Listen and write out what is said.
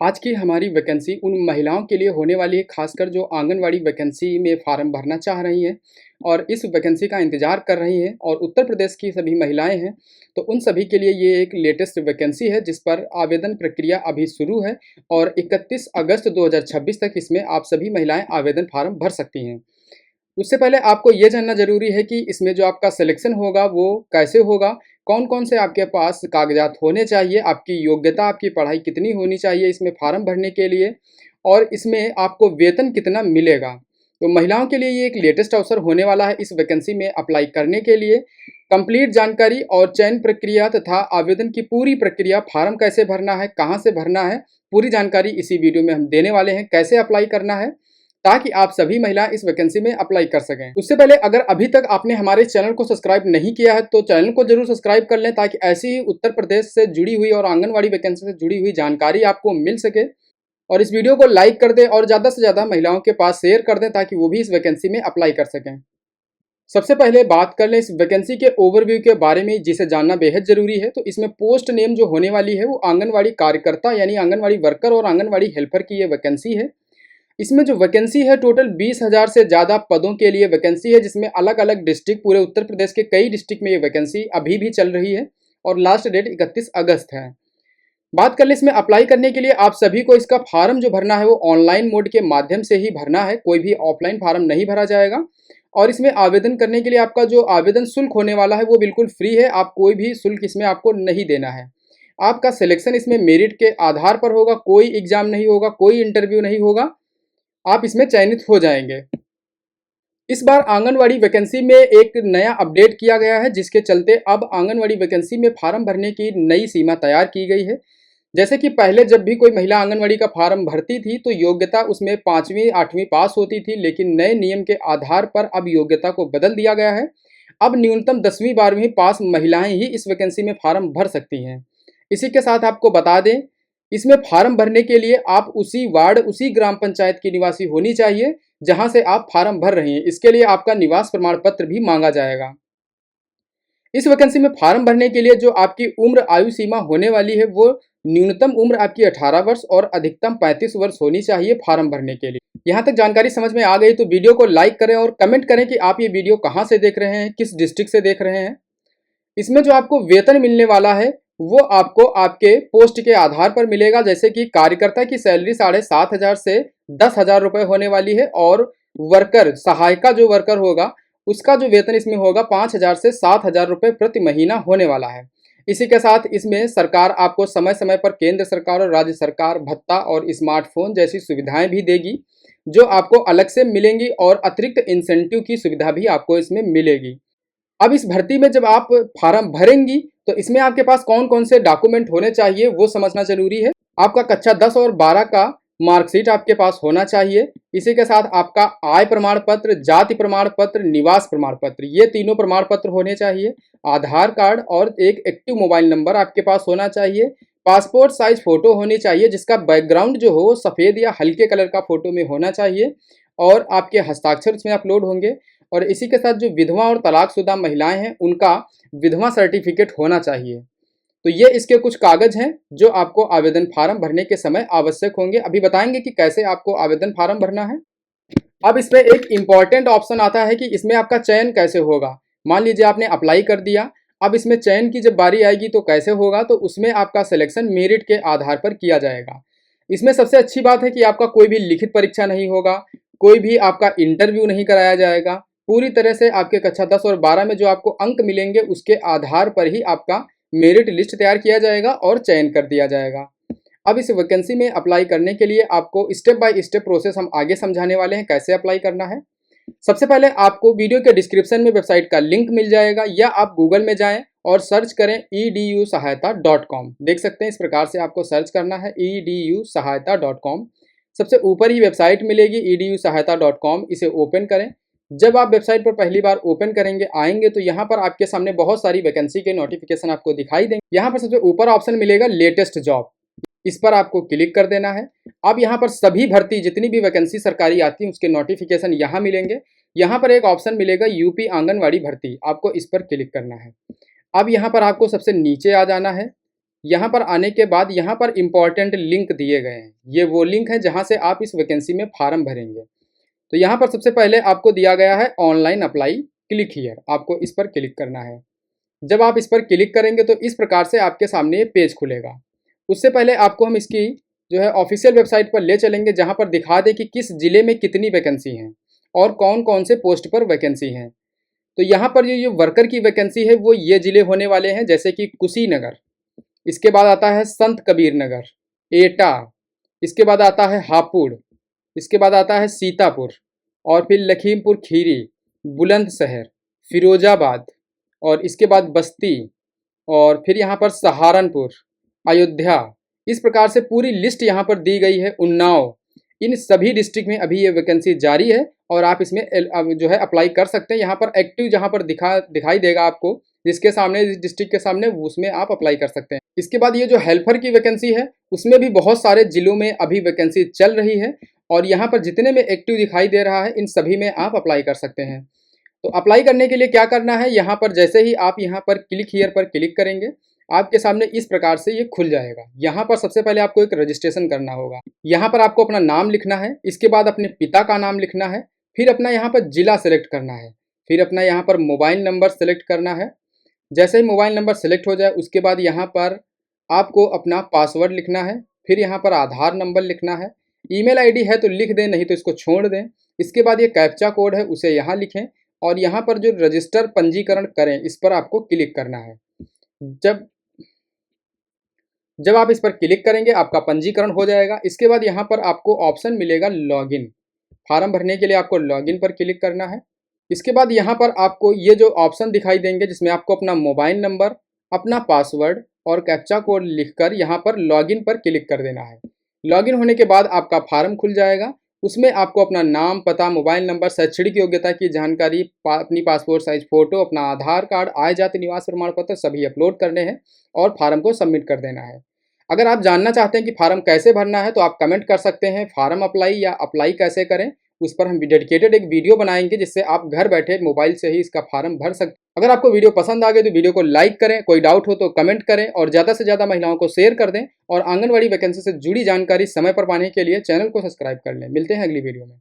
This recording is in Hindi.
आज की हमारी वैकेंसी उन महिलाओं के लिए होने वाली है, खासकर जो आंगनवाड़ी वैकेंसी में फ़ार्म भरना चाह रही हैं और इस वैकेंसी का इंतज़ार कर रही हैं और उत्तर प्रदेश की सभी महिलाएं हैं। तो उन सभी के लिए ये एक लेटेस्ट वैकेंसी है जिस पर आवेदन प्रक्रिया अभी शुरू है और 31 अगस्त 2026 तक इसमें आप सभी महिलाएं आवेदन फ़ार्म भर सकती हैं। उससे पहले आपको ये जानना ज़रूरी है कि इसमें जो आपका सिलेक्शन होगा वो कैसे होगा, कौन-कौन से आपके पास कागज़ात होने चाहिए, आपकी योग्यता, आपकी पढ़ाई कितनी होनी चाहिए इसमें फ़ार्म भरने के लिए और इसमें आपको वेतन कितना मिलेगा। तो महिलाओं के लिए ये एक लेटेस्ट अवसर होने वाला है इस वैकेंसी में अप्लाई करने के लिए। कंप्लीट जानकारी और चयन प्रक्रिया तथा आवेदन की पूरी प्रक्रिया, फ़ार्म कैसे भरना है, कहाँ से भरना है, पूरी जानकारी इसी वीडियो में हम देने वाले हैं। कैसे अप्लाई करना है ताकि आप सभी महिलाएं इस वैकेंसी में अप्लाई कर सकें। उससे पहले अगर अभी तक आपने हमारे चैनल को सब्सक्राइब नहीं किया है तो चैनल को जरूर सब्सक्राइब कर लें ताकि ऐसी ही उत्तर प्रदेश से जुड़ी हुई और आंगनवाड़ी वैकेंसी से जुड़ी हुई जानकारी आपको मिल सके। और इस वीडियो को लाइक कर दें और ज़्यादा से ज़्यादा महिलाओं के पास शेयर कर दें ताकि वो भी इस वैकेंसी में अप्लाई कर सकें। सबसे पहले बात कर लें इस वैकेंसी के ओवरव्यू के बारे में, जिसे जानना बेहद ज़रूरी है। तो इसमें पोस्ट नेम जो होने वाली है वो आंगनवाड़ी कार्यकर्ता यानी आंगनवाड़ी वर्कर और आंगनवाड़ी हेल्पर की ये वैकेंसी है। इसमें जो वैकेंसी है टोटल 20,000 से ज़्यादा पदों के लिए वैकेंसी है, जिसमें अलग अलग डिस्ट्रिक्ट, पूरे उत्तर प्रदेश के कई डिस्ट्रिक्ट में ये वैकेंसी अभी भी चल रही है और लास्ट डेट 31 अगस्त है। बात कर ले इसमें अप्लाई करने के लिए आप सभी को इसका फार्म जो भरना है वो ऑनलाइन मोड के माध्यम से ही भरना है, कोई भी ऑफलाइन फार्म नहीं भरा जाएगा। और इसमें आवेदन करने के लिए आपका जो आवेदन शुल्क होने वाला है वो बिल्कुल फ्री है, आप कोई भी शुल्क इसमें आपको नहीं देना है। आपका सिलेक्शन इसमें मेरिट के आधार पर होगा, कोई एग्जाम नहीं होगा, कोई इंटरव्यू नहीं होगा, आप इसमें चयनित हो जाएंगे। इस बार आंगनवाड़ी वैकेंसी में एक नया अपडेट किया गया है जिसके चलते अब आंगनवाड़ी वैकेंसी में फार्म भरने की नई सीमा तैयार की गई है। जैसे कि पहले जब भी कोई महिला आंगनवाड़ी का फार्म भरती थी तो योग्यता उसमें 5वीं 8वीं पास होती थी, लेकिन नए नियम के आधार पर अब योग्यता को बदल दिया गया है। अब न्यूनतम 10वीं 12वीं पास महिलाएं ही इस वैकेंसी में फार्म भर सकती हैं। इसी के साथ आपको बता दें, इसमें फार्म भरने के लिए आप उसी वार्ड, उसी ग्राम पंचायत की निवासी होनी चाहिए जहां से आप फार्म भर रहे हैं। इसके लिए आपका निवास प्रमाण पत्र भी मांगा जाएगा। इस वैकेंसी में फार्म भरने के लिए जो आपकी उम्र आयु सीमा होने वाली है वो न्यूनतम उम्र आपकी 18 वर्ष और अधिकतम 35 वर्ष होनी चाहिए फार्म भरने के लिए। यहाँ तक जानकारी समझ में आ गई तो वीडियो को लाइक करें और कमेंट करें कि आप ये वीडियो कहाँ से देख रहे हैं, किस डिस्ट्रिक्ट से देख रहे हैं। इसमें जो आपको वेतन मिलने वाला है वो आपको आपके पोस्ट के आधार पर मिलेगा। जैसे कि कार्यकर्ता की सैलरी 7,500 से 10,000 रुपये होने वाली है और वर्कर, सहायिका जो वर्कर होगा उसका जो वेतन इसमें होगा 5,000 से 7,000 रुपये प्रति महीना होने वाला है। इसी के साथ इसमें सरकार आपको समय समय पर केंद्र सरकार और राज्य सरकार भत्ता और स्मार्टफोन जैसी सुविधाएं भी देगी जो आपको अलग से मिलेंगी और अतिरिक्त इंसेंटिव की सुविधा भी आपको इसमें मिलेगी। अब इस भर्ती में जब आप फार्म भरेंगी तो इसमें आपके पास कौन कौन से डॉक्यूमेंट होने चाहिए वो समझना जरूरी है। आपका कक्षा 10 और 12 का मार्कशीट आपके पास होना चाहिए। इसी के साथ आपका आय प्रमाण पत्र, जाति प्रमाण पत्र, निवास प्रमाण पत्र, ये तीनों प्रमाण पत्र होने चाहिए। आधार कार्ड और एक एक्टिव मोबाइल नंबर आपके पास होना चाहिए। पासपोर्ट साइज फोटो होनी चाहिए जिसका बैकग्राउंड जो हो सफ़ेद या हल्के कलर का फोटो में होना चाहिए और आपके हस्ताक्षर उसमें अपलोड होंगे। और इसी के साथ जो विधवा और तलाकशुदा महिलाएं हैं उनका विधवा सर्टिफिकेट होना चाहिए। तो ये इसके कुछ कागज हैं जो आपको आवेदन फार्म भरने के समय आवश्यक होंगे। अभी बताएंगे कि कैसे आपको आवेदन फार्म भरना है। अब इसमें एक इम्पॉर्टेंट ऑप्शन आता है कि इसमें आपका चयन कैसे होगा। मान लीजिए आपने अप्लाई कर दिया, अब इसमें चयन की जब बारी आएगी तो कैसे होगा, तो उसमें आपका सिलेक्शन मेरिट के आधार पर किया जाएगा। इसमें सबसे अच्छी बात है कि आपका कोई भी लिखित परीक्षा नहीं होगा, कोई भी आपका इंटरव्यू नहीं कराया जाएगा। पूरी तरह से आपके कक्षा 10 और 12 में जो आपको अंक मिलेंगे उसके आधार पर ही आपका मेरिट लिस्ट तैयार किया जाएगा और चयन कर दिया जाएगा। अब इस वैकेंसी में अप्लाई करने के लिए आपको स्टेप बाय स्टेप प्रोसेस हम आगे समझाने वाले हैं कैसे अप्लाई करना है। सबसे पहले आपको वीडियो के डिस्क्रिप्शन में वेबसाइट का लिंक मिल जाएगा या आप गूगल में जाएं और सर्च करें edusahayata.com। देख सकते हैं इस प्रकार से आपको सर्च करना है edusahayata.com। सबसे ऊपर ही वेबसाइट मिलेगी edusahayata.com, इसे ओपन करें। जब आप वेबसाइट पर पहली बार ओपन करेंगे आएंगे तो यहाँ पर आपके सामने बहुत सारी वैकेंसी के नोटिफिकेशन आपको दिखाई देंगे। यहाँ पर सबसे ऊपर ऑप्शन मिलेगा लेटेस्ट जॉब, इस पर आपको क्लिक कर देना है। अब यहाँ पर सभी भर्ती जितनी भी वैकेंसी सरकारी आती है उसके नोटिफिकेशन यहाँ मिलेंगे। यहाँ पर एक ऑप्शन मिलेगा यूपी आंगनवाड़ी भर्ती, आपको इस पर क्लिक करना है। अब यहाँ पर आपको सबसे नीचे आ जाना है। यहाँ पर आने के बाद यहाँ पर इम्पोर्टेंट लिंक दिए गए हैं। ये वो लिंक है जहाँ से आप इस वैकेंसी में फार्म भरेंगे। तो यहाँ पर सबसे पहले आपको दिया गया है ऑनलाइन अप्लाई, क्लिक हियर, आपको इस पर क्लिक करना है। जब आप इस पर क्लिक करेंगे तो इस प्रकार से आपके सामने ये पेज खुलेगा। उससे पहले आपको हम इसकी जो है ऑफिशियल वेबसाइट पर ले चलेंगे, जहाँ पर दिखा दें कि किस ज़िले में कितनी वैकेंसी हैं और कौन-कौन से पोस्ट पर वैकेंसी हैं। तो यहाँ पर ये जो वर्कर की वैकेंसी है वो ये ज़िले होने वाले हैं, जैसे कि कुशीनगर, इसके बाद आता है संत कबीर नगर, एटा, इसके बाद आता है हापुड़, इसके बाद आता है सीतापुर, और फिर लखीमपुर खीरी, बुलंदशहर, फिरोजाबाद, और इसके बाद बस्ती, और फिर यहाँ पर सहारनपुर, अयोध्या। इस प्रकार से पूरी लिस्ट यहाँ पर दी गई है, उन्नाव। इन सभी डिस्ट्रिक्ट में अभी ये वैकेंसी जारी है और आप इसमें जो है अप्लाई कर सकते हैं। यहाँ पर एक्टिव जहाँ पर दिखाई देगा आपको, जिसके सामने, जिस डिस्ट्रिक्ट के सामने, उसमें आप अप्लाई कर सकते हैं। इसके बाद ये जो हेल्पर की वैकेंसी है उसमें भी बहुत सारे जिलों में अभी वैकेंसी चल रही है, और यहाँ पर जितने में एक्टिव दिखाई दे रहा है इन सभी में आप अप्लाई कर सकते हैं। तो अप्लाई करने के लिए क्या करना है, यहाँ पर जैसे ही आप यहाँ पर क्लिक हियर पर क्लिक करेंगे, आपके सामने इस प्रकार से ये खुल जाएगा। यहाँ पर सबसे पहले आपको एक रजिस्ट्रेशन करना होगा। यहाँ पर आपको अपना नाम लिखना है, इसके बाद अपने पिता का नाम लिखना है, फिर अपना यहाँ पर जिला सेलेक्ट करना है, फिर अपना यहाँ पर मोबाइल नंबर सेलेक्ट करना है। जैसे ही मोबाइल नंबर सेलेक्ट हो जाए उसके बाद यहाँ पर आपको अपना पासवर्ड लिखना है, फिर यहाँ पर आधार नंबर लिखना है। ईमेल आईडी है तो लिख दें, नहीं तो इसको छोड़ दें। इसके बाद ये कैप्चा कोड है उसे यहाँ लिखें, और यहाँ पर जो रजिस्टर पंजीकरण करें इस पर आपको क्लिक करना है। जब जब आप इस पर क्लिक करेंगे आपका पंजीकरण हो जाएगा। इसके बाद यहाँ पर आपको ऑप्शन मिलेगा लॉगिन। फार्म भरने के लिए आपको लॉगिन पर क्लिक करना है। इसके बाद यहाँ पर आपको ये जो ऑप्शन दिखाई देंगे जिसमें आपको अपना मोबाइल नंबर, अपना पासवर्ड और कैप्चा कोड लिखकर यहाँ पर लॉगिन पर क्लिक कर देना है। लॉगिन होने के बाद आपका फार्म खुल जाएगा। उसमें आपको अपना नाम, पता, मोबाइल नंबर, शैक्षणिक योग्यता की जानकारी, अपनी पासपोर्ट साइज फ़ोटो, अपना आधार कार्ड, आय जाति निवास प्रमाण पत्र सभी अपलोड करने हैं और फार्म को सबमिट कर देना है। अगर आप जानना चाहते हैं कि फार्म कैसे भरना है तो आप कमेंट कर सकते हैं, फार्म अप्लाई या अप्लाई कैसे करें। उस पर हम डेडिकेटेड एक वीडियो बनाएंगे जिससे आप घर बैठे मोबाइल से ही इसका फार्म भर सकते हैं। अगर आपको वीडियो पसंद आ गई तो वीडियो को लाइक करें, कोई डाउट हो तो कमेंट करें और ज़्यादा से ज़्यादा महिलाओं को शेयर कर दें, और आंगनवाड़ी वैकेंसी से जुड़ी जानकारी समय पर पाने के लिए चैनल को सब्सक्राइब कर लें। मिलते हैं अगली वीडियो में।